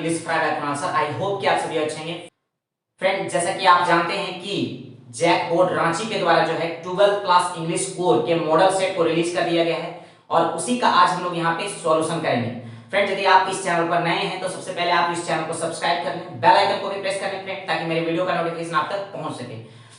English Friday का answer. I hope कि आप सभी अच्छे हैं। फ्रेंड, जैसा कि आप जानते हैं कि जैक बोर्ड रांची के द्वारा जो है 12th क्लास इंग्लिश कोर के मॉडल सेट को रिलीज कर दिया गया है और उसी का आज हम लोग यहाँ पे सॉल्यूशन करेंगे। फ्रेंड, यदि आप इस चैनल पर नए हैं तो सबसे पहले आप इस चैनल को सब्सक्राइब कर लें, बेल आइकन को भी प्रेस कर लें फ्रेंड, ताकि मेरे वीडियो का नोटिफिकेशन आप तक पहुंच सके।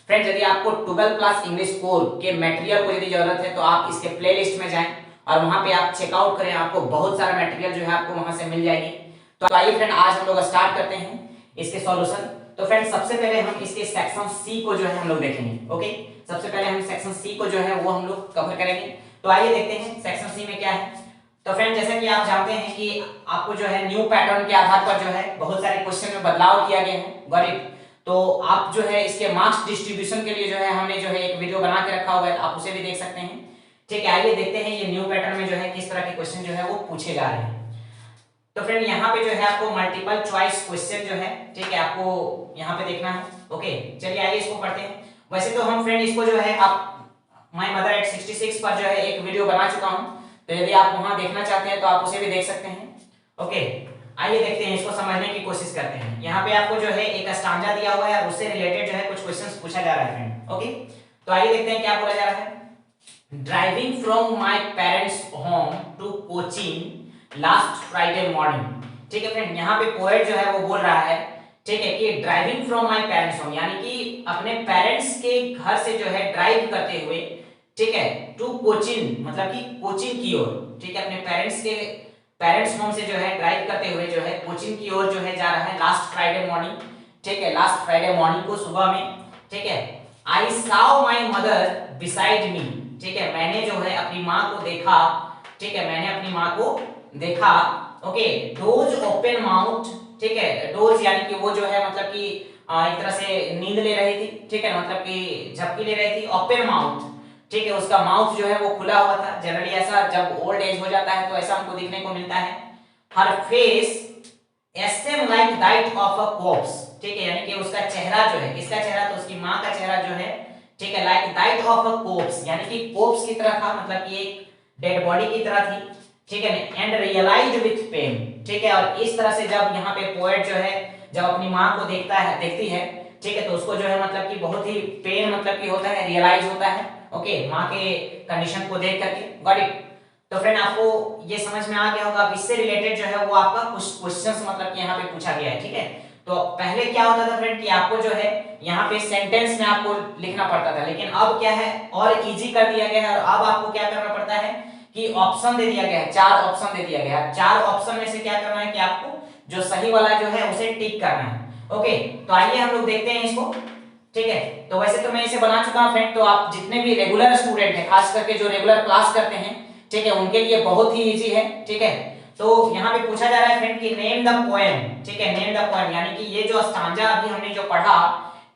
फ्रेंड, यदि आपको 12th क्लास इंग्लिश कोर के मटेरियल को यदि जरूरत है तो आप इसके प्लेलिस्ट में जाएं और वहां पे आप चेकआउट करें, आपको बहुत सारा मटेरियल जो है आपको वहां से मिल जाएगी। तो आइए फ्रेंड, आज हम लोग स्टार्ट करते हैं इसके सॉल्यूशन। तो फ्रेंड, सबसे पहले हम इसके सेक्शन सी को जो है हम लोग देखेंगे। ओके, सबसे पहले हम सेक्शन सी को जो है वो हम लोग कवर करेंगे। तो आइए देखते हैं सेक्शन सी में क्या है। तो फ्रेंड, जैसा कि आप जानते हैं कि आपको जो है न्यू पैटर्न के आधार पर जो है बहुत सारे क्वेश्चन में बदलाव किया गया है। गॉट। तो आप जो है इसके मार्क्स डिस्ट्रीब्यूशन के लिए जो है हमने जो है एक वीडियो बना के रखा हुआ है, आप उसे भी देख सकते हैं। ठीक है, आइए देखते हैं ये न्यू पैटर्न में जो है किस तरह के क्वेश्चन जो है वो पूछे जा रहे हैं। तो फ्रेंड, यहाँ पे जो है आपको मल्टीपल चॉइस क्वेश्चन जो है, ठीक है, आपको यहाँ पे देखना है। ओके, चलिए आइए इसको पढ़ते हैं। वैसे तो हम फ्रेंड इसको जो है आप माय मदर एट 66 पर जो है एक वीडियो बना चुका हूँ, तो यदि आप वहां देखना चाहते हैं तो आप उसे भी देख सकते हैं। ओके, आइए देखते हैं, इसको समझने की कोशिश करते हैं। यहाँ पे आपको जो है एक स्टांजा दिया हुआ है और उससे रिलेटेड जो है कुछ क्वेश्चंस पूछा जा रहा है फ्रेंड। ओके, तो आइए देखते हैं क्या बोला जा रहा है। Driving from my parents home to coaching last Friday morning. ठीक है फ्रेंड, यहाँ पे पोएट जो है वो बोल रहा है, ठीक है, कि driving from my parents home, यानी कि अपने पेरेंट्स के घर से जो है ड्राइव करते हुए, ठीक है, टू कोचिंग, मतलब कि कोचिंग की ओर, ठीक है, अपने पेरेंट्स होम से जो है ड्राइव करते हुए जो है कोचिंग की ओर जो है जा रहा है लास्ट फ्राइडे मॉर्निंग। ठीक है, लास्ट फ्राइडे मॉर्निंग को सुबह में, ठीक है, I saw my mother beside me. ठीक है, मैंने जो है अपनी माँ को देखा, ठीक है, मैंने अपनी माँ को देखा। ओके, डोज ओपन माउथ, ठीक है, डोज यानी कि वो जो है मतलब कि एक तरह से नींद ले रही थी, ठीक है, मतलब कि झपकी ले रही थी। ओपन माउथ, ठीक है, उसका माउथ जो है वो खुला हुआ था। जनरली ऐसा जब ओल्ड एज हो जाता है तो ऐसा हमको देखने को मिलता है। Her face seems like that of a corpse, ठीक है, यानी कि उसका चेहरा जो है, किसका चेहरा, तो उसकी माँ का चेहरा जो है, ठीक है, like that of a corps, यानी कि कॉर्प्स की तरह था, मतलब कि एक डेड बॉडी की तरह थी। ठीक है, एंड रियलाइज्ड विथ पेन। ठीक है, और इस तरह से जब यहाँ पे पोएट जो है जब अपनी माँ को देखती है, ठीक है, तो उसको जो है मतलब कि बहुत ही पेन मतलब कि होता है, रियलाइज होता है। ओके, माँ के कंडीशन को देख करके। Got it. तो फ्रेंड, आपको ये समझ में आ गया होगा। इससे रिलेटेड जो है वो आपका कुछ क्वेश्चंस मतलब कि यहाँ पे पूछा गया है। ठीक है, तो पहले क्या होता था फ्रेंड कि आपको जो है यहाँ पे सेंटेंस में आपको लिखना पड़ता था, लेकिन अब क्या है और इजी कर दिया गया है। और अब आपको क्या करना पड़ता है कि ऑप्शन दे दिया गया है, 4 ऑप्शन दे दिया गया है। 4 ऑप्शन में से क्या करना है कि आपको जो सही वाला जो है उसे टिक करना है। ओके, तो आइए हम लोग देखते हैं इसको। ठीक है, तो वैसे तो मैं इसे बना चुका हूं फ्रेंड, तो आप जितने भी रेगुलर स्टूडेंट हैं, खास करके जो रेगुलर क्लास करते हैं, ठीक है, उनके लिए बहुत ही इजी है। ठीक है, तो यहाँ पे पूछा जा रहा है फ्रेंड कि नेम द पोएम। ठीक है, नेम द पोएम, यानी कि ये जो स्टांजा अभी हमने जो पढ़ा,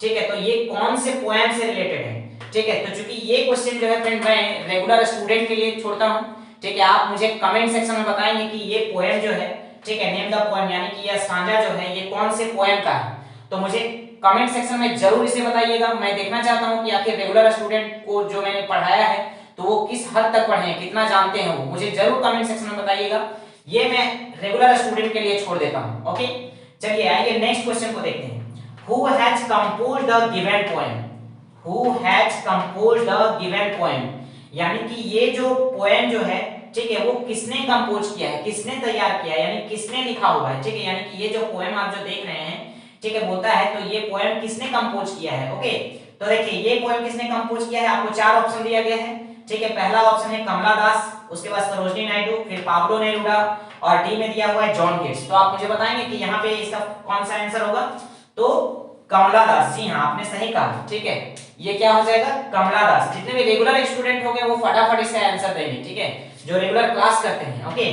ठीक है, तो ये कौन से पोएम से रिलेटेड है। ठीक है, तो चूंकि ये क्वेश्चन जो है फ्रेंड मैं रेगुलर स्टूडेंट के लिए छोड़ता हूं, ठीक है, आप मुझे कमेंट सेक्शन में बताएंगे कि ये पोएम जो है, ठीक है, नेम द पोएम, यानी कि ये स्टांजा जो है ये कौन से पोएम का है। तो मुझे कमेंट सेक्शन में जरूर इसे बताइएगा। मैं देखना चाहता हूं कि आखिर रेगुलर स्टूडेंट को जो मैंने पढ़ाया है तो वो किस हद तक पढ़े हैं, कितना जानते हैं वो मुझे जरूर कमेंट सेक्शन में बताइएगा। ये मैं रेगुलर स्टूडेंट के लिए छोड़ देता हूं। ओके, चलिए आइए नेक्स्ट क्वेश्चन को देखते हैं। Who has composed the given poem. Who has composed the given poem, यानी कि ये जो पोएम जो है, ठीक है, वो किसने कंपोज किया है, किसने तैयार किया है, यानी किसने लिखा हुआ है। ठीक है, यानी कि ये जो पोएम आप जो देख रहे हैं, ठीक है, बोलता है तो ये पोएम किसने कंपोज किया है। ओके, तो देखिए ये पोएम किसने कंपोज किया है, आपको 4 ऑप्शन दिया गया है। ठीक है, पहला ऑप्शन है कमला दास, उसके बाद सरोजनी नायडू, फिर पाब्लो नेरुदा और डी में दिया हुआ है जॉन केट्स। तो आप मुझे बताएंगे कि यहाँ पे इसका कौन सा आंसर होगा। तो कमला दास, जी हाँ, आपने सही कहा। ठीक है, ये क्या हो जाएगा, कमला दास। जितने भी रेगुलर स्टूडेंट हो गए वो फटाफट इसका आंसर देंगे, ठीक है, जो रेगुलर क्लास करते हैं। ओके,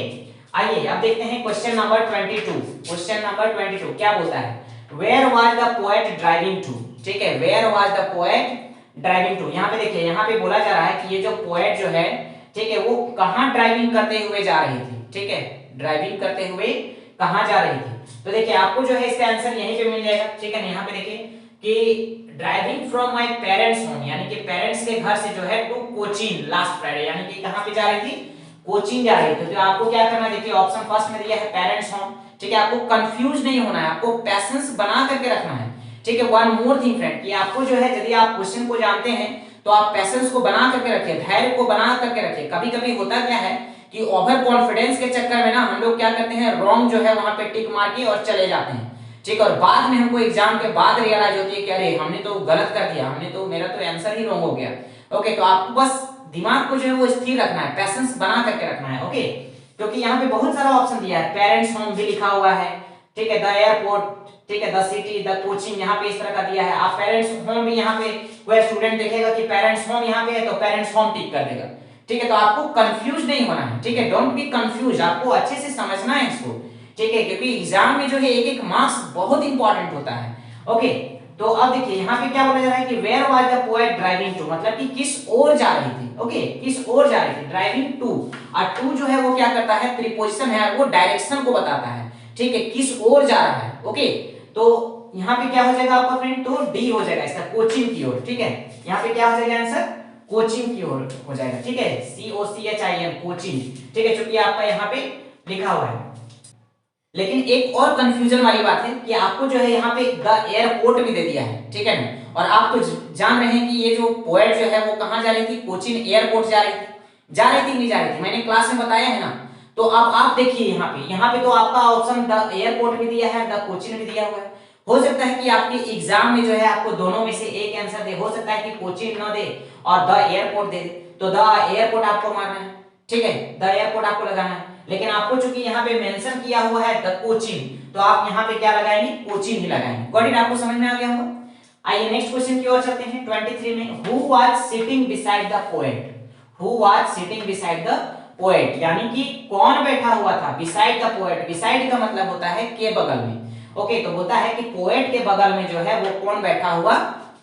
आइए अब देखते हैं क्वेश्चन नंबर 22। क्वेश्चन नंबर 22 क्या बोलता है, where was the poet driving to. ठीक है, where was the poet driving to. यहाँ पे देखिए, यहाँ पे बोला जा रहा है कि ये जो पोएट जो है, ठीक है, वो कहाँ ड्राइविंग करते हुए जा रही थी। ठीक है, ड्राइविंग करते हुए कहाँ जा रही थी। तो देखिए आपको जो है इसका आंसर यहीं पे मिल जाएगा। ठीक है, यहाँ पे देखिए कि driving from my parents home, यानी कि पेरेंट्स के घर से जो है टू कोचिंग लास्ट फ्राइडे, यानी कि कहाँ पे जा रही थी, कोचिंग जा रही थी। तो आपको क्या करना है, देखिए ऑप्शन फर्स्ट में दिया है पेरेंट्स होम, ठीक है, आपको कंफ्यूज नहीं होना है, आपको पैशंस बना करके रखना है। ठीक है, वन मोर थिंग फ्रेंड, कि आपको जो है यदि आप क्वेश्चन को जानते हैं तो आप पैशंस को बना करके रखिए, धैर्य को बना करके रखिए। कभी कभी होता क्या है कि ओवर कॉन्फिडेंस के चक्कर में ना हम लोग क्या करते हैं, रॉन्ग जो है वहां पे टिक मार के और चले जाते हैं। ठीक है, और बाद में हमको एग्जाम के बाद रियलाइज होती है कि अरे हमने तो गलत कर दिया, हमने तो, मेरा तो आंसर ही रॉन्ग हो गया। ओके, तो आपको बस दिमाग को जो है वो स्थिर रखना है, पैशंस बना करके रखना है। ओके, क्योंकि यहाँ पे बहुत सारा ऑप्शन दिया है, पेरेंट्स होम भी लिखा हुआ है, ठीक है, द एयरपोर्ट, ठीक है, द सिटी, द कोचिंग, यहाँ पे इस तरह का दिया है। आप पेरेंट्स होम भी यहाँ पे कोई स्टूडेंट देखेगा कि पेरेंट्स होम यहाँ पे है तो पेरेंट्स होम टिक कर देगा। ठीक है, तो आपको कंफ्यूज नहीं होना है। ठीक है, डोंट बी कंफ्यूज, आपको अच्छे से समझना है इसको। ठीक है, क्योंकि एग्जाम में जो है एक एक मार्क्स बहुत इंपॉर्टेंट होता है। ओके, तो अब देखिए यहाँ पे क्या बोला जा रहा है कि where was the poet driving to, मतलब कि किस ओर जा रही थी। ओके, किस ओर जा रही थी, ड्राइविंग टू, और टू जो है वो क्या करता है, प्रीपोजिशन है, वो डायरेक्शन को बताता है। ठीक है, किस ओर जा रहा है। ओके, तो यहाँ पे क्या हो जाएगा आपका फ्रेंड, तो डी हो जाएगा इसका, कोचिंग की ओर। ठीक है, यहाँ पे क्या हो जाएगा आंसर, कोचिंग की ओर हो जाएगा। ठीक है, COCHING, कोचिंग। ठीक है, क्योंकि आपका यहाँ पे लिखा हुआ है। लेकिन एक और कंफ्यूजन वाली बात है कि आपको जो है यहाँ पे द एयरपोर्ट भी दे दिया है। ठीक है ना, और आप तो जान रहे हैं कि ये जो पोएट जो है वो कहाँ जा रही थी, कोचिन एयरपोर्ट जा रही थी, नहीं जा रही थी, मैंने क्लास में बताया है ना। तो अब आप देखिए यहाँ पे तो आपका ऑप्शन द एयरपोर्ट भी दिया है, द कोचिन भी दिया हुआ है। हो सकता है कि आपके एग्जाम में जो है आपको दोनों में से एक आंसर दे, हो सकता है कि कोचिन न दे और द एयरपोर्ट दे, तो द एयरपोर्ट आपको मारना है। ठीक है, द एयरपोर्ट आपको लगाना है, लेकिन आपको चूंकि यहाँ पे मेंशन किया हुआ है द कोचिंग, तो आप यहाँ पे क्या लगाएंगे, कोचिंग ही लगाएंगे। गॉट इट, आपको समझ में आ गया होगा। आइए नेक्स्ट क्वेश्चन की ओर चलते हैं। 23 में, who was sitting beside the poet, who was sitting beside the poet, यानी कि कौन बैठा हुआ था बिसाइड द पोएट। बिसाइड का मतलब होता है के बगल में। ओके, तो होता है कि पोएट के बगल में जो है वो कौन बैठा हुआ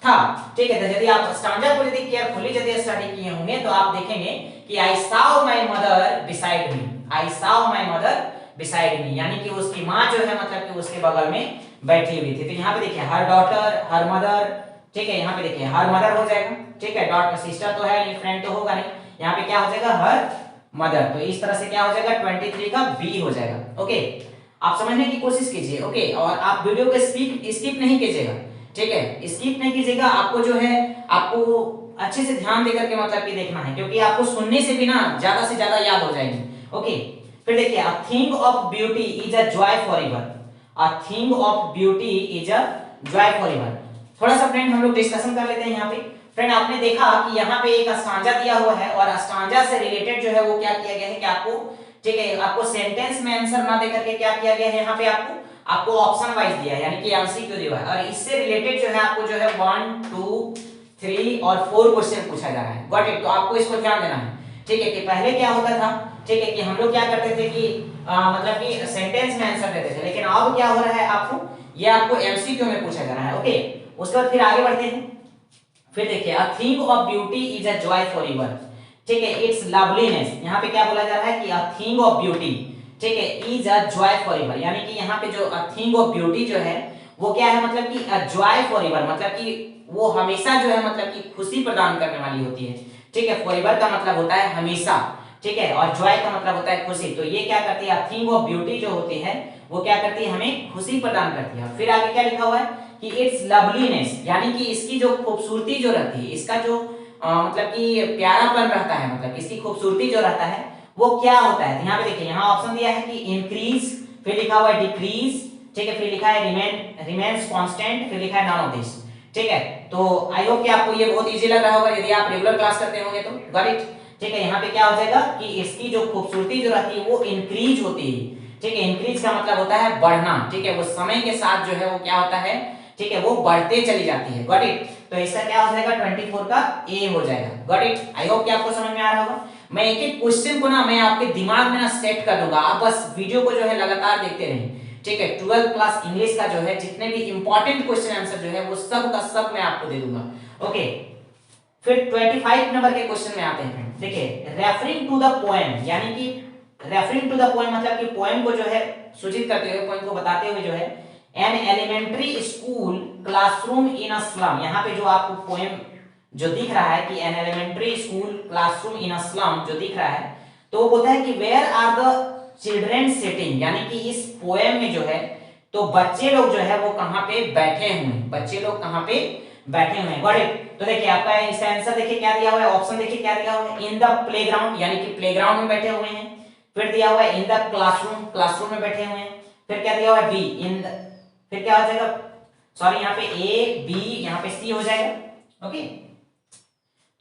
था। ठीक है, तो यदि आप स्टैंजा को यदि केयरफुली यदि स्टडी किए होंगे तो आप देखेंगे कि I saw my mother beside me, I saw my mother beside me, यानी कि उसकी मां जो है मतलब कि उसके बगल में बैठी हुई थी। तो यहाँ पे देखिए हर डॉटर, हर मदर। ठीक है, यहाँ पे देखिए हर मदर हो जाएगा। ठीक है, डॉटर सिस्टर तो है नहीं, फ्रेंड तो होगा नहीं, यहाँ पे क्या हो जाएगा, हर मदर। तो इस तरह से क्या हो जाएगा, 23 का बी हो जाएगा। ओके, आप समझने की कोशिश कीजिए। ओके, और आप वीडियो को स्किप नहीं कीजिएगा। ठीक है, स्किप नहीं कीजिएगा, आपको जो है आपको अच्छे से ध्यान देकर के मतलब कि देखना है, क्योंकि आपको सुनने से भी ना ज्यादा से ज्यादा याद हो जाएगी। ओके, फिर देखिए, a thing of beauty is a joy forever, a thing of beauty is a joy forever. थोड़ा सा फ्रेंड हम लोग डिस्कशन कर लेते हैं यहाँ पे। फ्रेंड आपने देखा कि यहाँ पे एक स्टांजा दिया हुआ है, और स्टांजा से रिलेटेड जो है वो क्या किया गया है कि आपको, ठीक है, आपको सेंटेंस में आंसर ना दे करके क्या किया गया है, यहाँ पे आपको ऑप्शन वाइज दिया है, यानी कि एमसीक्यू दिया है, और इससे रिलेटेड जो है आपको जो है 1 2 3 और 4 क्वेश्चन पूछा जा रहा है। गॉट इट, तो आपको इसको ध्यान देना है। ठीक है, कि पहले क्या होता था, ठीक है, कि हम लोग क्या करते थे कि मतलब कि सेंटेंस में आंसर देते थे, लेकिन अब क्या हो रहा है, आपको एमसीक्यू में पूछा जा रहा है। ओके, उसके बाद फिर आगे बढ़ते हैं। फिर देखिए, a thing of beauty is a joy forever. ठीक है, इट्स लवलीनेस, यहाँ पे क्या बोला जा रहा है कि अ थिंग ऑफ ब्यूटी, ठीक है, इज अ जॉय फॉरएवर, यानी कि यहाँ पे जो अ थिंग ऑफ ब्यूटी जो है वो क्या है, मतलब कि अ जॉय फॉरएवर, मतलब कि वो हमेशा जो है मतलब कि खुशी प्रदान करने वाली होती है। ठीक है, फॉरएवर का मतलब होता है हमेशा। ठीक है, और जॉय का मतलब होता है खुशी। तो ये क्या करती है, थिंग ऑफ ब्यूटी जो होती है वो क्या करती है, हमें खुशी प्रदान करती है। फिर आगे क्या लिखा हुआ है कि इट्स लवलीनेस, यानी कि इसकी जो खूबसूरती जो रहती है, इसका जो मतलब कि प्यारापन रहता है, मतलब इसकी खूबसूरती जो रहता है वो क्या होता है। तो यहाँ पे देखिए, यहाँ ऑप्शन दिया है कि इंक्रीज, फिर लिखा हुआ है डिक्रीज, ठीक है, फिर लिखा है रिमेन्स कांस्टेंट, फिर लिखा है नॉन ऑफ दिस। ठीक है, तो आई होप कि आपको ये बहुत इजी लग रहा होगा यदि आप रेगुलर क्लास करते होंगे तो। Got it. ठीक है, यहाँ पे क्या हो जाएगा कि इसकी जो खूबसूरती जो रहती है वो इंक्रीज होती है। ठीक है, इंक्रीज का मतलब होता है बढ़ना। ठीक है, वो समय के साथ जो है वो क्या होता है, ठीक है, वो बढ़ते चली जाती है। गॉट इट, तो इसका क्या हो जाएगा, 24 का ए हो जाएगा। गॉट इट, आई होप कि आपको समझ में आ रहा होगा। मैं एक एक क्वेश्चन को ना मैं आपके दिमाग में ना सेट कर दूंगा, आप बस वीडियो को जो है लगातार देखते रहें। ठीक है, 12th क्लास इंग्लिश का जो है जितने भी इंपॉर्टेंट क्वेश्चन आंसर जो है वो सब का सब मैं आपको दे दूंगा। ओके, फिर 25 नंबर के क्वेश्चन में आते हैं। देखिए, रेफरिंग टू द पोएम, यानी कि रेफरिंग टू द पोएम मतलब कि पोएम को जो है सूचित करते हुए, पोएम को बताते हुए जो है, an elementary school classroom in a slum, यहाँ पे जो आपको पोएम जो दिख रहा है कि an elementary school classroom in a slum जो दिख रहा है, तो वो बोलता है कि where are the children sitting, यानी कि इस पोएम में जो है तो बच्चे लोग जो है वो कहां पे बैठे हुए हैं, बच्चे लोग कहां पे बैठे हुए हैं। Got it. तो देखिए आपका इसका आंसर देखिए क्या दिया हुआ है, ऑप्शन देखिए क्या दिया हुआ है, इन द प्लेग्राउंड, यानी कि प्लेग्राउंड में बैठे हुए हैं। फिर दिया हुआ है इन द क्लासरूम, क्लासरूम में बैठे हुए हैं। फिर क्या दिया हुआ है, बी इन द, फिर क्या हो जाएगा, सॉरी यहाँ पे ए बी, यहाँ पे सी हो जाएगा। ओके,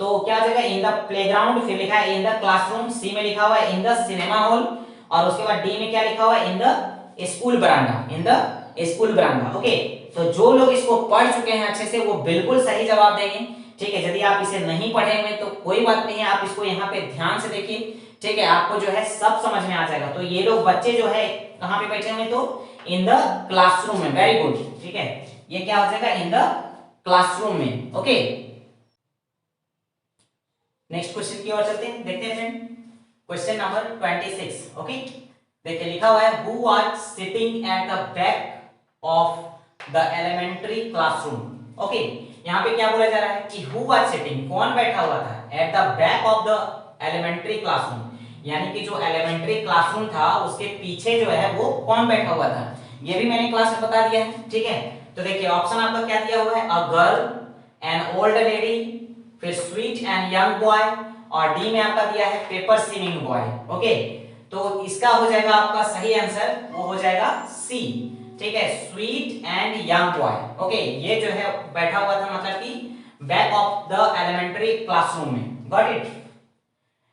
तो क्या हो जाएगा, इन द प्लेग्राउंड, फिर लिखा है इन द क्लासरूम, सी में लिखा हुआ है इन द सिनेमा हॉल, और उसके बाद डी में क्या लिखा हुआ है, इन द स्कूल बरामदा, इन द स्कूल बरामदा। ओके, तो जो लोग इसको पढ़ चुके हैं अच्छे से वो बिल्कुल सही जवाब देंगे। ठीक है, यदि आप इसे नहीं पढ़े हुए तो कोई बात नहीं है, आप इसको यहाँ पे ध्यान से देखिए। ठीक है, आपको जो है सब समझ में आ जाएगा। तो ये लोग बच्चे जो है कहाँ पे बैठे हुए, तो इन द क्लासरूम में। Very good. ठीक है, ये क्या हो जाएगा, इन द क्लासरूम में। ओके, नेक्स्ट क्वेश्चन की ओर चलते हैं, देखते हैं फ्रेंड। Question number 26। ओके, देखिए लिखा हुआ है, who was sitting at the back of the elementary classroom. Okay, यहाँ पे क्या बोला जा रहा है कि हु वाज सिटिंग, कौन बैठा हुआ था, at the back of the elementary classroom, यानी कि जो एलिमेंट्री क्लासरूम था उसके पीछे जो है वो कौन बैठा हुआ था, ये भी मैंने क्लास में बता दिया है। ठीक है, तो देखिए ऑप्शन आपका क्या दिया हुआ है, a girl, an old lady, फिर स्वीट एंड यंग बॉय, और डी में आपका दिया है पेपर सीविंग बॉय। ओके, तो इसका हो जाएगा आपका सही आंसर, वो हो जाएगा सी। ठीक है, sweet and young boy. Okay, ये जो है बैठा हुआ था मतलब कि back of the elementary classroom में। Got it.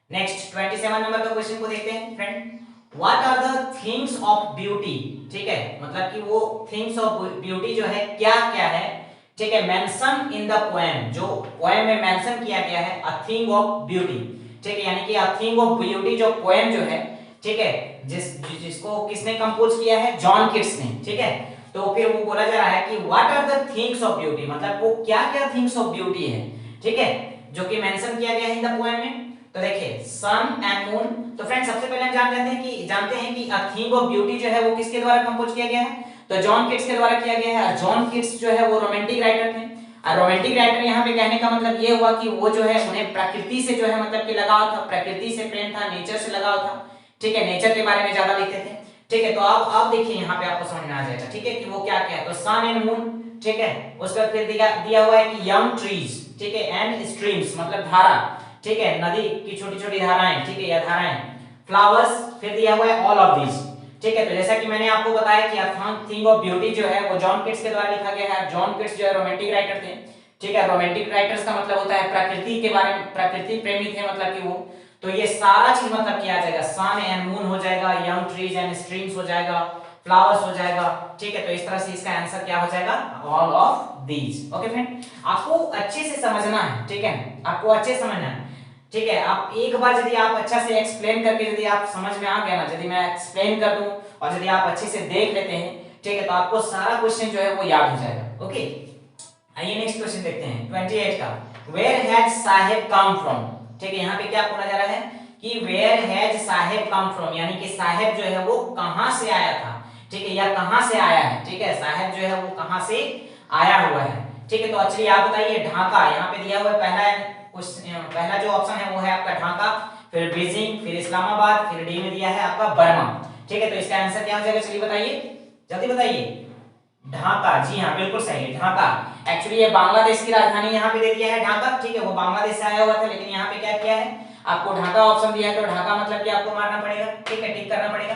नेक्स्ट 27 नंबर का क्वेश्चन को देखते हैं friend. What are the things of beauty. ठीक है, मतलब कि वो थिंग्स ऑफ ब्यूटी जो है क्या क्या है। ठीक है, मेंशन इन द पोएम, जो पोएम में मेंशन किया गया है, अ थिंग ऑफ ब्यूटी। ठीक है, यानी कि अ थिंग ऑफ ब्यूटी जो पोएम जो है, ठीक है, जिसको किसने कंपोज किया है, जॉन किट्स ने। ठीक है, तो फिर वो बोला जा रहा है कि what are the things of beauty, मतलब वो क्या क्या थिंग्स ऑफ ब्यूटी है। ठीक है, जो कि मेंशन किया गया है इन द पोएम में। तो देखिए सन एंड मून। तो फ्रेंड्स सबसे पहले हम जानते हैं कि अ थिंग ऑफ ब्यूटी जो है वो किसके द्वारा कंपोज किया गया है, तो जॉन किट्स के द्वारा किया गया है। और जॉन किट्स जो है वो रोमांटिक राइटर थे। और रोमांटिक राइटर यहाँ पे कहने का मतलब ये हुआ कि वो जो है उन्हें प्रकृति से जो है मतलब कि लगाव था, प्रकृति से प्रेम था, नेचर से लगाव था। ठीक है, नेचर के बारे में ज्यादा लिखते थे। ठीक है, तो अब देखिए यहाँ पे आपको समझ में आ जाएगा। ठीक है, कि वो क्या क्या है, तो सन एंड मून। ठीक है, उसका फिर दिया हुआ है कि यंग ट्रीज। ठीक है, एंड स्ट्रीम्स मतलब धारा। ठीक है, नदी की छोटी छोटी धाराएं। ठीक है, या धाराएं, फ्लावर्स, फिर दिया हुआ है ऑल ऑफ दिस। ठीक है, तो जैसा कि मैंने आपको बताया कि थिंग ऑफ ब्यूटी जो है वो जॉन किट्स के द्वारा लिखा गया है। जॉन किट्स जो है रोमांटिक राइटर थे। ठीक है, रोमांटिक राइटर्स का मतलब होता है प्रकृति के बारे में, प्रकृति प्रेमी थे मतलब कि वो। तो ये सारा चीज मतलब क्या आ जाएगा, सन एंड मून हो जाएगा, यंग ट्रीज एंड स्ट्रीम्स हो जाएगा, फ्लावर्स हो जाएगा। ठीक है, तो इस तरह से इसका आंसर क्या हो जाएगा, all of these. Okay friend, आपको अच्छे से समझना है। ठीक है, आपको अच्छे से समझना है। ठीक है, आप एक बार यदि आप अच्छा से एक्सप्लेन करके यदि आप समझ में आ गया ना, यदि मैं एक्सप्लेन कर दूं और यदि आप अच्छे से देख लेते हैं, ठीक है, तो आपको सारा क्वेश्चन जो है वो याद हो जाएगा। ओके, आइए नेक्स्ट क्वेश्चन देखते हैं 28 का। Where has Saheb come from. ठीक है, यहाँ पे क्या बोला जा रहा है कि where has Saheb come from, यानी कि साहेब जो है वो कहां से आया था। ठीक है, या कहां से आया है। ठीक है, साहेब जो है वो कहां से आया हुआ है। ठीक है, तो एक्चुअली आप बताइए, ढाका यहाँ पे दिया हुआ है। पहला जो ऑप्शन है वो है आपका ढाका, फिर बीजिंग, फिर इस्लामाबाद, फिर डी में दिया है आपका बर्मा। ठीक है, तो इसका आंसर क्या हो जाएगा, चलिए बताइए, जल्दी बताइए। ढाका, जी हाँ बिल्कुल सही है, ढाका। एक्चुअली ये बांग्लादेश की राजधानी यहाँ पे दे दिया है ढाका। ठीक है, वो बांग्लादेश से आया हुआ था, लेकिन यहाँ पे क्या किया है, आपको ढाका ऑप्शन दिया है, तो ढाका मतलब कि आपको मारना पड़ेगा। ठीक है, टिक करना पड़ेगा।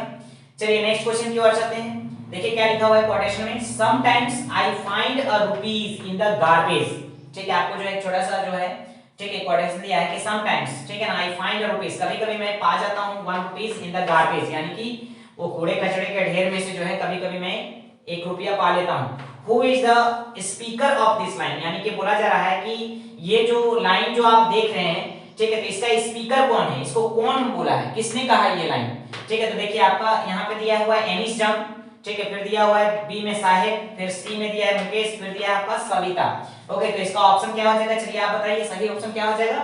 चलिए नेक्स्ट क्वेश्चन की ओर चलते हैं। देखिए क्या लिखा हुआ है कोटेशन में, sometimes I find a rupees in the garbage. ठीक है, आपको जो है छोटा सा जो है, ठीक है, कोटेशन दिया है कि समटाइम्स, ठीक है ना, आई फाइंड अ रुपीज, कभी कभी मैं पा जाता हूँ 1 रुपीज इन द गार्बेज, यानी कि वो कूड़े कचरे के ढेर में से जो है कभी कभी मैं 1 रुपया पा लेता हूँ। Who is the speaker of this line, यानी कि बोला जा रहा है कि ये जो लाइन जो आप देख रहे हैं, ठीक है, तो इसका स्पीकर कौन है, इसको कौन बोला है, किसने कहा ये लाइन। ठीक है, तो देखिए आपका यहाँ पे दिया हुआ है एनिस जंग। ठीक है, फिर दिया हुआ है बी में साहिब, फिर सी में दिया है मुकेश, फिर दिया है आपका सविता। ओके, तो इसका ऑप्शन क्या हो जाएगा, चलिए आप बताइए, सही ऑप्शन क्या हो जाएगा,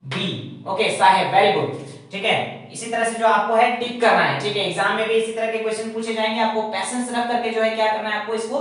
B. Okay, Sahib, very good. ठीक है, इसी तरह से जो आपको है टिक करना है। ठीक है, एग्जाम में भी इसी तरह के क्वेश्चन पूछे जाएंगे, आपको पैसेंस रख करके जो है क्या करना है, आपको इसको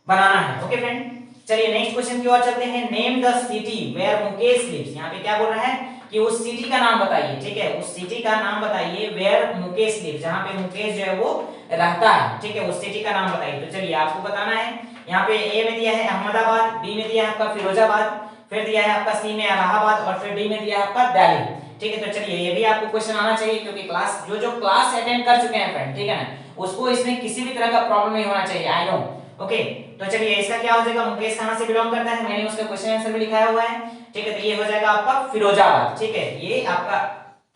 बनाना है। ओके फ्रेंड, चलिए नेक्स्ट क्वेश्चन की ओर चलते हैं। Name the city where Mukesh lives. यहाँ पे क्या बोल रहा है कि उस सिटी का नाम बताइए, ठीक है, उस सिटी का नाम बताइए वेयर मुकेश लिव, जहां पे मुकेश जो है वो रहता है, ठीक है, उस सिटी का नाम बताइए। तो चलिए आपको बताना है, यहाँ पे ए में दिया है अहमदाबाद, बी में दिया है आपका फिरोजाबाद, फिर दिया है आपका सी में इलाहाबाद और फिर डी में दिया है आपका दिल्ली, ठीक है। तो चलिए ये भी आपको क्वेश्चन आना चाहिए, क्योंकि क्लास जो क्लास अटेंड कर चुके हैं फ्रेंड, ठीक है ना, उसको इसमें किसी भी तरह का प्रॉब्लम नहीं होना चाहिए, आई नो। ओके, तो चलिए इसका क्या हो जाएगा, मुकेश कहां से बिलोंग करता है, मैंने उसका क्वेश्चन आंसर भी लिखाया हुआ है, ठीक है। तो ये हो जाएगा आपका फिरोजाबाद, ठीक है, ये आपका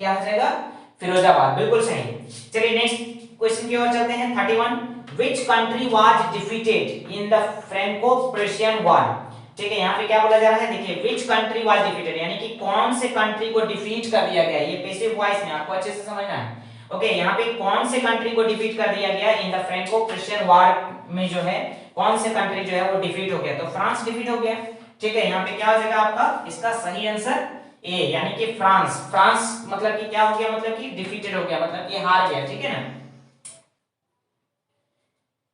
क्या हो जाएगा, फिरोजाबाद, बिल्कुल सही। चलिए नेक्स्ट क्वेश्चन की ओर चलते हैं। 31 which country was defeated in the Franco-Prussian war, ठीक है, यहाँ पे क्या बोला जा रहा है, देखिए व्हिच कंट्री वाज डिफीटेड, यानी कि कौन से कंट्री को डिफीट कर दिया गया, ये पैसिव वॉइस में आपको अच्छे से समझना है। ओके, यहाँ पे कौन से कंट्री को डिफीट कर दिया गया इन द फ्रैंको-प्रुशियन वॉर में, जो है कौन से कंट्री जो है वो डिफीट हो गया, तो फ्रांस डिफीट हो गया, ठीक है। यहाँ पे क्या हो जाएगा आपका, इसका सही आंसर ए, यानी कि फ्रांस। फ्रांस मतलब कि क्या हो गया, मतलब कि डिफीटेड हो गया, मतलब कि हार गया, ठीक है ना।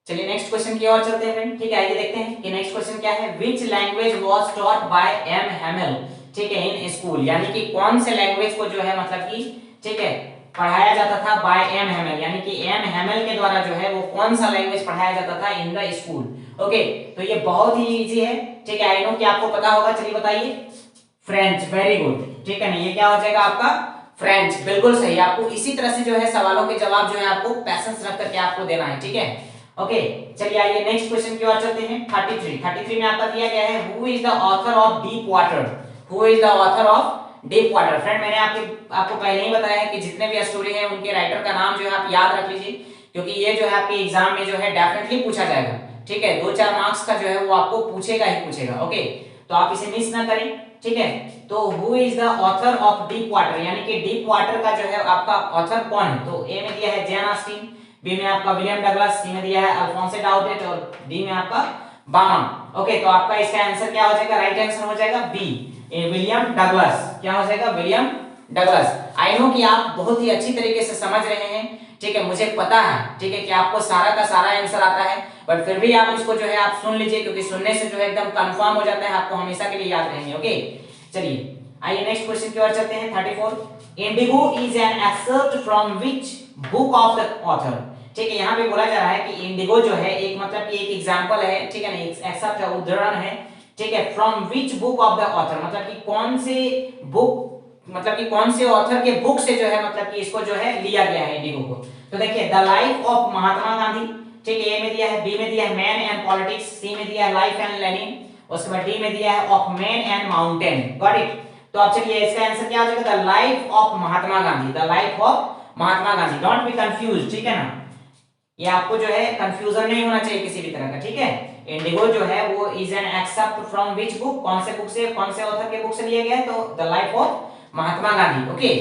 चलिए नेक्स्ट क्वेश्चन की ओर चलते हैं फ्रेंड, ठीक है, आइए देखते हैं कि नेक्स्ट क्वेश्चन क्या है। Which language was taught by M Hamel, ठीक है, इन स्कूल, यानी कि कौन से लैंग्वेज को जो है मतलब कि, ठीक है, पढ़ाया जाता था बाय एम हैमेल, यानी कि एम हैमेल के द्वारा जो है वो कौन सा लैंग्वेज पढ़ाया जाता था इन द स्कूल। ओके, तो ये बहुत ही इजी है, ठीक है, आई नो कि आपको पता होगा, चलिए बताइए। फ्रेंच, वेरी गुड, ठीक है ना, ये क्या हो जाएगा आपका फ्रेंच, बिल्कुल सही। आपको इसी तरह से जो है सवालों के जवाब जो है आपको पैसेंस रख करके आपको देना है, ठीक है। ओके, चलिए आइए नेक्स्ट क्वेश्चन की ओर चलते हैं। 33 में आपका दिया गया है who is the author of deep water, who is the author of deep water. Friend मैंने आपको पहले ही बताया है कि जितने भी स्टोरी है उनके राइटर का नाम जो है आप याद रख लीजिए, क्योंकि ये जो है आपके एग्जाम में जो है डेफिनेटली पूछा जाएगा, ठीक है, 2-4 मार्क्स का जो है वो आपको पूछेगा ही पूछेगा। ओके, तो आप इसे मिस ना करें, ठीक है। तो who is the author of deep water, यानी कि डीप वाटर का जो है आपका ऑथर कौन है, तो ए में दिया है जैन ऑस्टिन, बी में आपका विलियम डगलस, सी में दिया है अल्फोंसे डाउटेट और डी में आपका बामा। ओके, तो आपका इसका आंसर क्या हो जाएगा, राइट आंसर हो जाएगा बी, विलियम डगलस, क्या हो जाएगा, विलियम डगलस। आई नो कि आप बहुत ही अच्छी तरीके से समझ रहे हैं, ठीक है, मुझे पता है, ठीक है, कि आपको सारा का सारा आंसर आता है, बट फिर भी आप इसको जो है आप सुन लीजिए, क्योंकि सुनने से जो है एकदम कंफर्म हो जाता है, आपको हमेशा के लिए याद रहेंगे। ओके, चलिए आइए नेक्स्ट क्वेश्चन की ओर चलते हैं। 34 Indigo is an excerpt from which book of the author, ठीक है, यहाँ पे बोला जा रहा है कि इंडिगो जो है एक मतलब कि एक एग्जांपल है, ठीक है ना, एक एक्सेप्ट है, उदाहरण है, ठीक है, from which book of the author, मतलब कि कौन से बुक, मतलब कि कौन से ऑथर के बुक से जो है मतलब कि इसको जो है लिया गया है इंडिगो को। तो देखिए the life of Mahatma Gandhi, ठीक है, ए में दिया है, बी में दिया है मैन एंड पॉलिटिक्स, सी में दिया है लाइफ एंड लेनिन, उसके बाद डी में दिया है of man and mountain. Got it. तो आप चलिए इसका आंसर क्या हो जाएगा, the life of Mahatma Gandhi, the life of Mahatma Gandhi. Don't be confuse, ठीक है ना, ये आपको जो है कंफ्यूजन नहीं होना चाहिए किसी भी तरह का, ठीक है। इंडिगो जो है वो is an excerpt from which book, कौन से बुक से, कौन से ऑथर के बुक से लिया गया है, तो the life of Mahatma Gandhi. Okay,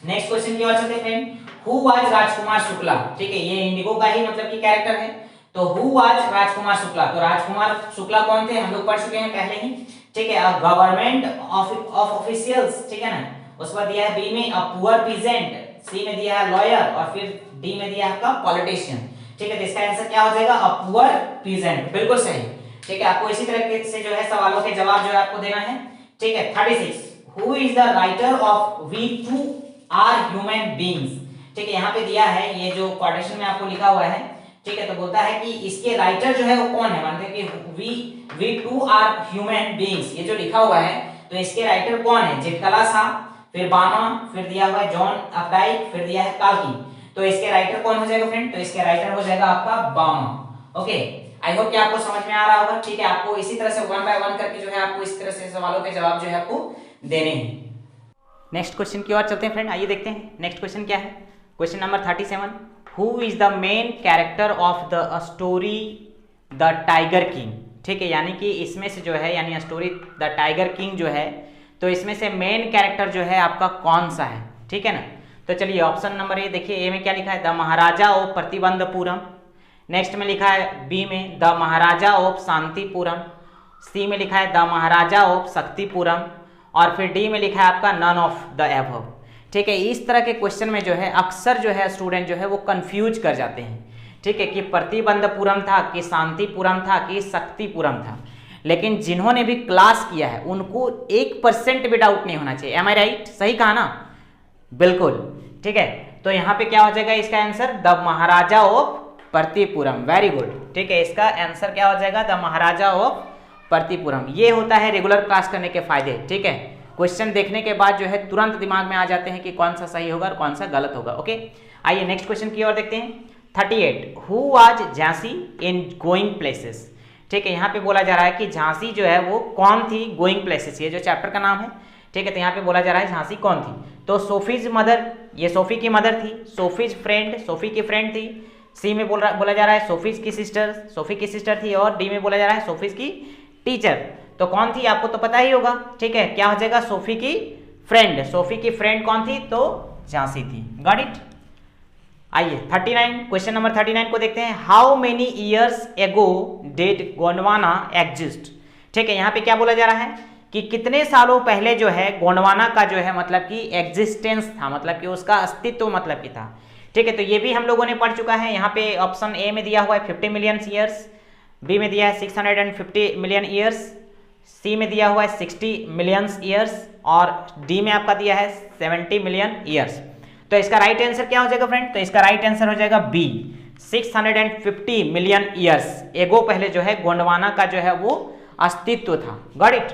next question की ओर चलते हैं friend. Who was Rajkumar Shukla, ठीक है, ये इंडिगो का ही मतलब कि कैरेक्टर है, तो हु वाज राजकुमार शुक्ला, तो राजकुमार शुक्ला कौन थे, हम लोग पढ़ चुके हैं पहले ही, ठीक है, गवर्नमेंट ऑफ ऑफिशियल्स, ठीक है ना, उसके बाद दिया है बी में अ पुअर पीजेंट, सी में दिया है लॉयर और फिर डी में दिया है आपका पॉलिटिशियन, ठीक है। तो इसका आंसर क्या हो जाएगा, अ पुअर पीजेंट, बिल्कुल सही, ठीक है। आपको इसी तरह से जो है सवालों के जवाब जो है आपको देना है, ठीक है। 36 who is the writer of we too are human beings, ठीक है, यहाँ पे दिया है, ये जो क्वेश्चन में आपको लिखा हुआ है, ठीक है, तो बोलता है कि इसके राइटर जो है वो कौन है, मानते हैं कि we too are human beings, ये जो लिखा हुआ है तो इसके राइटर कौन है, जेटकला सा, फिर बामा, फिर दिया हुआ है जॉन अपडाइक, फिर दिया है कार्की, तो इसके राइटर कौन हो जाएगा फ्रेंड, तो इसके राइटर हो जाएगा आपका बामा। ओके, आई होप कि आपको समझ में आ रहा होगा, ठीक है। आपको इसी तरह से 1 बाय 1 करके जो है आपको इस तरह से सवालों के जवाब जो है आपको देने हैं। नेक्स्ट क्वेश्चन की ओर चलते हैं फ्रेंड, आइए देखते हैं नेक्स्ट क्वेश्चन क्या है। Question number 37 who is the main character of the story the tiger king, ठीक है, यानी कि इसमें से जो है, यानी स्टोरी द टाइगर किंग जो है, तो इसमें से मेन कैरेक्टर जो है आपका कौन सा है, ठीक है ना। तो चलिए ऑप्शन नंबर ए देखिए, ए में क्या लिखा है, the Maharaja of Pratibandapuram, next में लिखा है बी में द महाराजा ऑफ शांतिपुरम, सी में लिखा है द महाराजा ऑफ शक्तिपुरम और फिर डी में लिखा है आपका नन ऑफ द एबव, ठीक है। इस तरह के क्वेश्चन में जो है अक्सर जो है स्टूडेंट जो है वो कंफ्यूज कर जाते हैं, ठीक है, कि प्रतिबंधपुरम था कि शांतिपुरम था कि शक्तिपुरम था। लेकिन जिन्होंने भी क्लास किया है उनको 1% भी डाउट नहीं होना चाहिए। एम आई राइट? सही कहा ना? बिल्कुल, ठीक है। तो यहाँ पे क्या हो जाएगा इसका answer? The Maharaja of Pratipuram. Very good, ठीक है। इसका आंसर क्या हो जाएगा? The Maharaja of Pratipuram. ये होता है रेगुलर क्लास करने के फायदे, ठीक है। क्वेश्चन देखने के बाद जो है तुरंत दिमाग में आ जाते हैं कि कौन सा सही होगा और कौन सा गलत होगा। ओके, आइए नेक्स्ट क्वेश्चन की ओर देखते हैं। 38, who was Jhansi in going places? ठीक है, यहाँ पे बोला जा रहा है कि झांसी जो है वो कौन थी गोइंग प्लेसेस, ये जो चैप्टर का नाम है, ठीक है। तो यहाँ पे बोला जा रहा है झांसी कौन थी? तो सोफीज मदर, ये सोफी की मदर थी। सोफीज फ्रेंड, सोफी की फ्रेंड थी। सी में बोला जा रहा है सोफीज की सिस्टर, सोफी की सिस्टर थी। और डी में बोला जा रहा है सोफीज की टीचर। तो कौन थी आपको तो पता ही होगा, ठीक है। क्या हो जाएगा? सोफी की फ्रेंड। सोफी की फ्रेंड कौन थी? तो झांसी थी। Got it? आइए 39, क्वेश्चन नंबर 39 को देखते हैं। How many years ago did Gondwana exist? ठीक है, यहाँ पे क्या बोला जा रहा है कि कितने सालों पहले जो है गोंडवाना का जो है मतलब कि एग्जिस्टेंस था, मतलब कि उसका अस्तित्व मतलब कि था। ठीक है, तो ये भी हम लोगों ने पढ़ चुका है। यहाँ पे ऑप्शन ए में दिया हुआ है 50 मिलियन ईयर्स, बी में दिया है 650 मिलियन ईयर्स, सी में दिया हुआ है 60 मिलियन ईयर्स और डी में आपका दिया है 70 मिलियन ईयर्स। तो इसका राइट आंसर क्या हो जाएगा फ्रेंड? तो इसका राइट आंसर हो जाएगा बी, 650 मिलियन ईयर्स एगो पहले जो है गोंडवाना का जो है वो अस्तित्व था। Got it?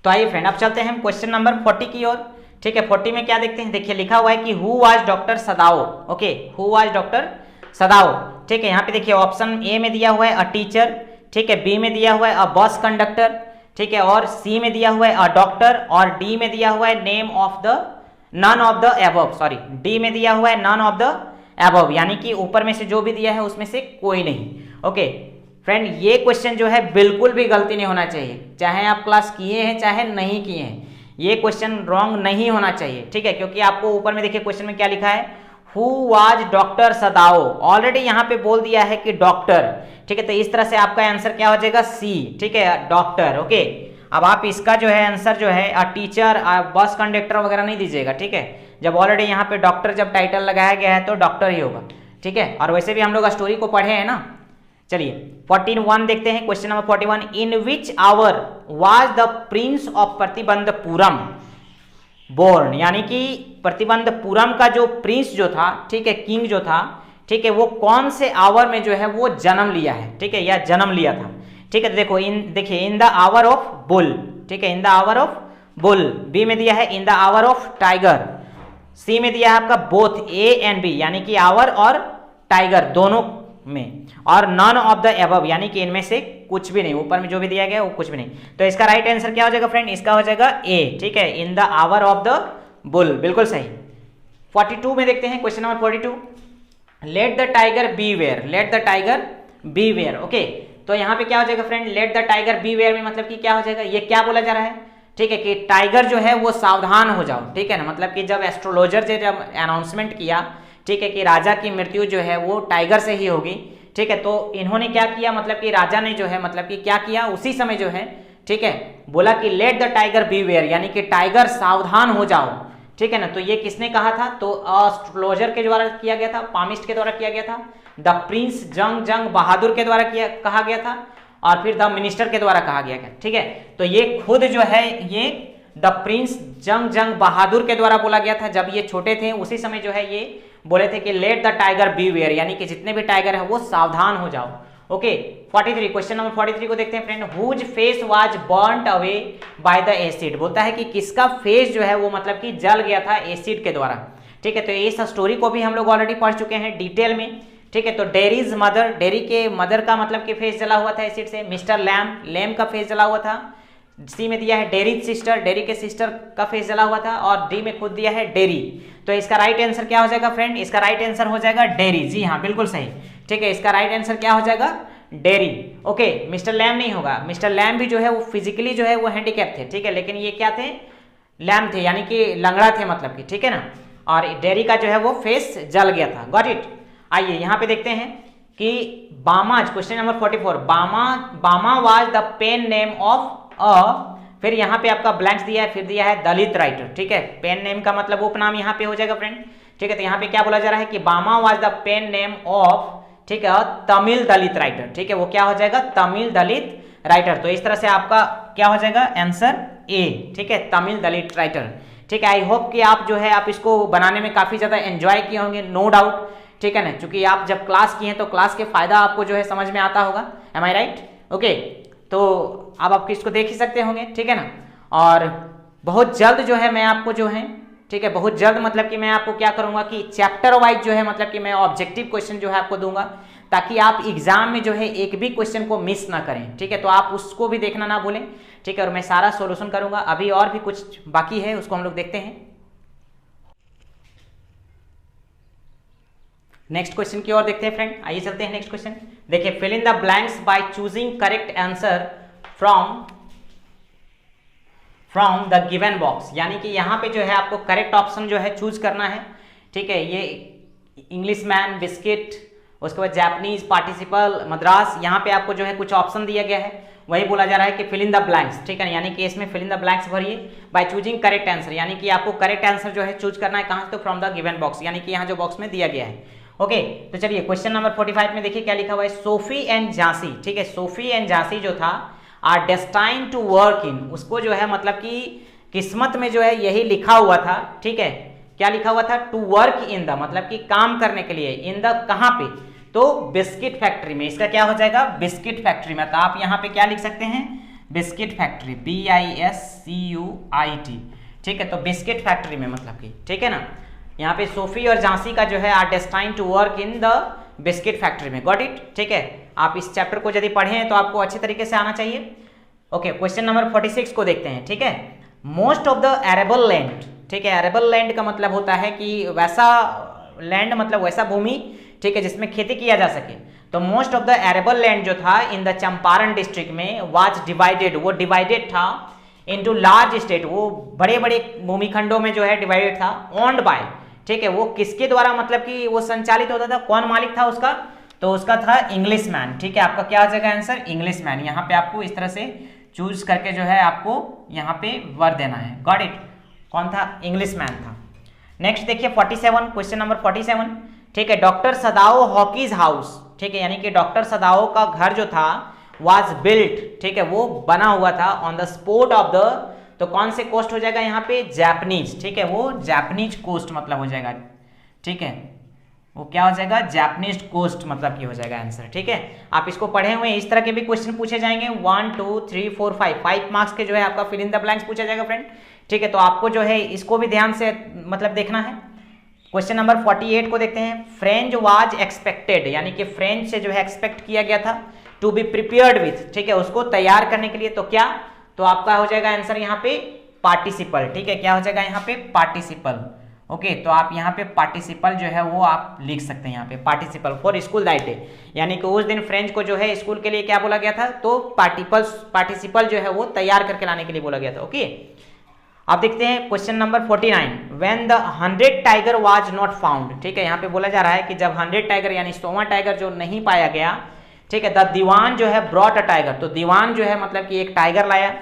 तो आइए फ्रेंड अब चलते हैं हम क्वेश्चन नंबर 40 की ओर। ठीक है, 40 में क्या देखते हैं? देखिए लिखा हुआ है कि who was doctor Sadao. Okay, who was doctor सदाओ। ठीक है, यहाँ पे देखिए ऑप्शन ए में दिया हुआ है अ टीचर, ठीक है, बी में दिया हुआ है अ बस कंडक्टर, ठीक है, और सी में दिया हुआ है अ डॉक्टर, और डी में दिया हुआ है name of the none of the above, sorry D में दिया हुआ है नन ऑफ द एबव, यानी कि ऊपर में से जो भी दिया है उसमें से कोई नहीं। ओके फ्रेंड, ये क्वेश्चन जो है बिल्कुल भी गलती नहीं होना चाहिए, चाहे आप क्लास किए हैं चाहे नहीं किए हैं, ये क्वेश्चन रॉन्ग नहीं होना चाहिए। ठीक है, क्योंकि आपको ऊपर में देखिए क्वेश्चन में क्या लिखा है, who was doctor Sadao. Already यहाँ पे बोल दिया है कि डॉक्टर। ठीक है, तो इस तरह से आपका आंसर क्या हो जाएगा? सी। ठीक है, डॉक्टर। ओके, अब आप इसका जो है आंसर जो है टीचर, बस कंडक्टर वगैरह नहीं दीजिएगा। ठीक है, जब ऑलरेडी यहाँ पे डॉक्टर जब टाइटल लगाया गया है तो डॉक्टर ही होगा। ठीक है, और वैसे भी हम लोग स्टोरी को पढ़े हैं ना। चलिए 41 देखते हैं, question number 41, in which hour was the prince of Pratibandhapuram born? यानी कि प्रतिबंधपुरम का जो प्रिंस जो था, ठीक है, किंग जो था, ठीक है, वो कौन से आवर में जो है वो जन्म लिया है? ठीक है, या जन्म लिया था। ठीक है, देखो देखिए in the hour of bull, ठीक है, in the hour of bull. B में दिया है in the hour of tiger, C में दिया है आपका बोथ ए एंड बी, यानी कि आवर और टाइगर दोनों में, और नन ऑफ द एबव, यानी कि इनमें से कुछ भी नहीं, ऊपर में जो भी दिया गया वो कुछ भी नहीं। तो इसका राइट आंसर क्या हो जाएगा फ्रेंड? इसका हो जाएगा ए। ठीक है, in the hour of the bull, बिल्कुल सही। 42 में देखते हैं, question number 42, let the tiger be where. Let the tiger be where. Okay, तो यहाँ पे क्या हो जाएगा friend? Let the tiger be where में मतलब कि क्या हो जाएगा? ये क्या बोला जा रहा है? ठीक है, कि टाइगर जो है वो सावधान हो जाओ। ठीक है ना, मतलब कि जब एस्ट्रोलॉजर ने जब अनाउंसमेंट किया, ठीक है, कि राजा की मृत्यु जो है वो टाइगर से ही होगी। ठीक है, तो इन्होंने क्या किया, मतलब कि राजा ने जो है मतलब कि क्या किया, उसी समय जो है, ठीक है, बोला कि let the tiger be where, यानी कि टाइगर सावधान हो जाओ। ठीक है ना, तो ये किसने कहा था? तो एस्ट्रोलॉजर के द्वारा किया गया था, पामिस्ट के द्वारा किया गया था, द प्रिंस जंग बहादुर के द्वारा कहा गया था, और फिर द मिनिस्टर के द्वारा कहा गया। ठीक है, तो ये खुद जो है ये द प्रिंस जंग बहादुर के द्वारा बोला गया था। जब ये छोटे थे उसी समय जो है ये बोले थे कि let the tiger be where, यानी कि जितने भी टाइगर है वो सावधान हो जाओ। ओके 43, क्वेश्चन नंबर 43 को देखते हैं friend, whose face was burnt away by the acid. बोलता है कि किसका फेस जो है वो मतलब कि जल गया था एसिड के द्वारा। ठीक है, तो इस स्टोरी को भी हम लोग ऑलरेडी पढ़ चुके हैं डिटेल में। ठीक है, तो डेरीज मदर, डेरी के मदर का मतलब कि फेस जला हुआ था एसिड से। मिस्टर लैम का फेस जला हुआ था। सी में दिया है डेरी सिस्टर, डेरी के सिस्टर का फेस जला हुआ था, और डी में खुद दिया है डेरी। तो इसका राइट आंसर क्या हो जाएगा फ्रेंड? इसका राइट आंसर हो जाएगा डेरी। जी हाँ, बिल्कुल सही। ठीक है, इसका राइट आंसर क्या हो जाएगा? डेरी। ओके, मिस्टर लैम नहीं होगा। मिस्टर लैम भी जो है वो फिजिकली जो है वो हैंडीकैप थे। ठीक है, लेकिन ये क्या थे? लैम थे, यानी कि लंगड़ा थे मतलब कि। ठीक है ना, और डेरी का जो है वो फेस जल गया था। Got it? आइए यहाँ पे देखते हैं कि बामाज, question number 44, Bama was the pen name of फिर यहाँ पे आपका ब्लैंक्स दिया है, फिर दिया है दलित राइटर। ठीक है, पेन नेम का मतलब उपनाम यहाँ पे हो जाएगा फ्रेंड। ठीक है, तो यहाँ पे क्या बोला जा रहा है कि Bama was the pen name of, ठीक है, और तमिल दलित राइटर, ठीक है, वो क्या हो जाएगा, तमिल दलित राइटर। तो इस तरह से आपका क्या हो जाएगा आंसर ए, ठीक है, तमिल दलित राइटर। ठीक है, आई होप कि आप जो है आप इसको बनाने में काफी ज्यादा एंजॉय किए होंगे, नो डाउट, ठीक है ना, क्योंकि आप जब क्लास किए हैं तो क्लास के फायदा आपको जो है समझ में आता होगा, एम आई राइट? ओके, तो अब आप इसको देख ही सकते होंगे, ठीक है ना। और बहुत जल्द जो है मैं आपको जो है, ठीक है, बहुत जल्द मतलब कि मैं आपको क्या करूंगा कि चैप्टर वाइज जो है मतलब कि मैं ऑब्जेक्टिव क्वेश्चन जो है आपको दूंगा, ताकि आप एग्जाम में जो है एक भी क्वेश्चन को मिस ना करें, ठीक है। तो आप उसको भी देखना ना भूलें, ठीक है, और मैं सारा सॉल्यूशन करूंगा। अभी और भी कुछ बाकी है, उसको हम लोग देखते हैं। नेक्स्ट क्वेश्चन की ओर देखते हैं फ्रेंड, आइए चलते हैं नेक्स्ट क्वेश्चन। देखिए, fill in the blanks by choosing correct answer from the given box, यानी कि यहाँ पे जो है आपको करेक्ट ऑप्शन जो है चूज करना है, ठीक है। ये इंग्लिश मैन, बिस्किट, उसके बाद जापानीज, पार्टिसिपल, मद्रास, यहाँ पे आपको जो है कुछ ऑप्शन दिया गया है, वही बोला जा रहा है कि फिल इन द ब्लैंक्स, ठीक है, यानी कि इसमें फिल इन द ब्लैंक्स भरिए बाय चूजिंग करेक्ट आंसर, यानी कि आपको करेक्ट आंसर जो है चूज करना है कहाँ से, तो फ्रॉम द गिवन बॉक्स, यानी कि यहाँ जो बॉक्स में दिया गया है। ओके, तो चलिए क्वेश्चन नंबर 45 में देखिए क्या लिखा हुआ है, सोफी एंड झांसी, ठीक है, सोफी एंड झांसी जो था आर डेस्टाइन्ड टू वर्क इन, उसको जो है मतलब कि किस्मत में जो है यही लिखा हुआ था, ठीक है, क्या लिखा हुआ था, टू वर्क इन द, मतलब कि काम करने के लिए, इन द कहाँ पे, तो बिस्किट फैक्ट्री में, इसका क्या हो जाएगा, बिस्किट फैक्ट्री में। तो आप यहाँ पे क्या लिख सकते हैं, बिस्किट फैक्ट्री, BISCUIT, ठीक है, तो बिस्किट फैक्ट्री में मतलब कि, ठीक है ना। यहाँ पे सोफी और झांसी का जो है are destined to work in the biscuit factory में, गॉट इट, ठीक है। आप इस चैप्टर को यदि पढ़े हैं तो आपको अच्छे तरीके से आना चाहिए। ओके, क्वेश्चन नंबर 46 को देखते हैं, ठीक है। Most of the arable land, ठीक है, एरेबल लैंड का मतलब होता है कि वैसा लैंड, मतलब वैसा भूमि, ठीक है, जिसमें खेती किया जा सके। तो most of the arable land जो था इन द चंपारण डिस्ट्रिक्ट में वाज डिवाइडेड, वो डिवाइडेड था इनटू लार्ज स्टेट, वो बड़े बड़े भूमिखंडों में जो है डिवाइडेड था, ओन्ड बाय, ठीक है, वो किसके द्वारा मतलब कि वो संचालित होता था, कौन मालिक था उसका, तो उसका था इंग्लिश मैन, ठीक है। आपका क्या आ जाएगा आंसर, इंग्लिश मैन। यहाँ पे आपको इस तरह से चूज करके जो है आपको यहाँ पे वर देना है, गॉट इट, कौन था, इंग्लिश मैन था। नेक्स्ट देखिए 47, क्वेश्चन नंबर 47, ठीक है, डॉक्टर सदाओ हॉकीज हाउस, ठीक है, यानी कि डॉक्टर सदाओ का घर जो था वाज बिल्ट, ठीक है, वो बना हुआ था on the spot of the, तो कौन से कोस्ट हो जाएगा यहाँ पे, जापानीज, ठीक है, वो जापानीज कोस्ट मतलब हो जाएगा, ठीक है, वो क्या हो जाएगा, जापानीज कोस्ट मतलब की हो जाएगा आंसर, ठीक है। आप इसको पढ़े हुए, इस तरह के भी क्वेश्चन पूछे जाएंगे, 1 2 3 4 5 मार्क्स के जो है आपका फिल इन द ब्लैंक्स पूछा जाएगा फ्रेंड, ठीक है। तो आपको जो है इसको भी ध्यान से मतलब देखना है। क्वेश्चन नंबर 48 को देखते हैं, फ्रेंच वाज एक्सपेक्टेड, यानी कि फ्रेंच से जो है एक्सपेक्ट किया गया था टू बी प्रिपेयर्ड विथ, ठीक है, उसको तैयार करने के लिए, तो क्या, तो आपका हो जाएगा आंसर यहाँ पे पार्टिसिपल, ठीक है, क्या हो जाएगा यहाँ पे पार्टिसिपल। ओके, तो आप यहाँ पे पार्टिसिपल जो है वो आप लिख सकते हैं यहाँ पे, participle for school that day, यानी कि उस दिन फ्रेंच को जो है स्कूल के लिए क्या बोला गया था, तो पार्टिसिपल जो है वो तैयार करके लाने के लिए बोला गया था। ओके, अब देखते हैं question number 49, when the 100 tiger was not found, ठीक है, यहाँ पे बोला जा रहा है कि जब 100 टाइगर यानी 100वां टाइगर जो नहीं पाया गया, ठीक है, द दीवान जो है ब्रॉट अ टाइगर, तो दीवान जो है मतलब कि एक टाइगर लाया,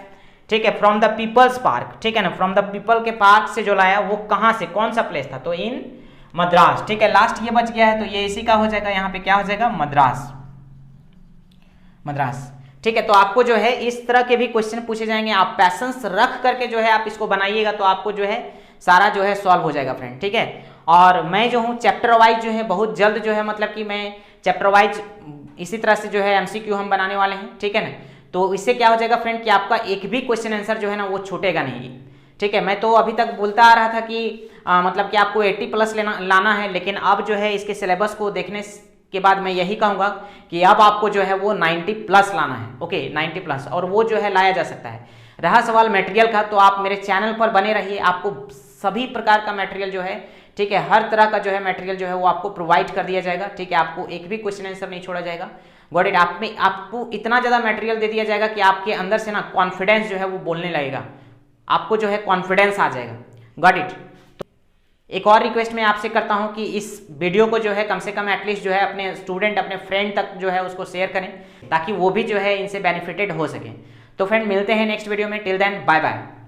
ठीक है, फ्रॉम द पीपल्स पार्क, ठीक है ना, फ्रॉम द पीपल के पार्क से जो लाया वो कहाँ से, कौन सा प्लेस था, तो इन मद्रास, ठीक है, लास्ट ये बच गया है, तो ये इसी का हो जाएगा, यहाँ पे क्या हो जाएगा, मद्रास, मद्रास, ठीक है। तो आपको जो है इस तरह के भी क्वेश्चन पूछे जाएंगे, आप पैशंस रख करके जो है आप इसको बनाइएगा, तो आपको जो है सारा जो है सॉल्व हो जाएगा फ्रेंड, ठीक है। और मैं जो हूँ चैप्टर वाइज जो है बहुत जल्द जो है मतलब कि मैं चैप्टर वाइज इसी तरह से जो है MCQ हम बनाने वाले हैं, ठीक है ना। तो इससे क्या हो जाएगा फ्रेंड कि आपका एक भी क्वेश्चन आंसर जो है ना वो छूटेगा नहीं, ठीक है। मैं तो अभी तक बोलता आ रहा था कि मतलब कि आपको 80+ लाना है, लेकिन अब जो है इसके सिलेबस को देखने के बाद मैं यही कहूंगा कि अब आपको जो है वो 90+ लाना है, ओके, 90+, और वो जो है लाया जा सकता है। रहा सवाल मटेरियल का, तो आप मेरे चैनल पर बने रहिए, आपको सभी प्रकार का मटेरियल जो है, ठीक है, हर तरह का जो है मटेरियल जो है वो आपको प्रोवाइड कर दिया जाएगा, ठीक है, आपको एक भी क्वेश्चन आंसर नहीं छोड़ा जाएगा, गॉट इट। आपको इतना ज़्यादा मटेरियल दे दिया जाएगा कि आपके अंदर से ना कॉन्फिडेंस जो है वो बोलने लगेगा, आपको जो है कॉन्फिडेंस आ जाएगा, गॉट इट। तो एक और रिक्वेस्ट मैं आपसे करता हूं कि इस वीडियो को जो है कम से कम एटलीस्ट जो है अपने स्टूडेंट, अपने फ्रेंड तक जो है उसको शेयर करें, ताकि वो भी जो है इनसे बेनिफिटेड हो सके। तो फ्रेंड मिलते हैं नेक्स्ट वीडियो में, टिल देन बाय बाय।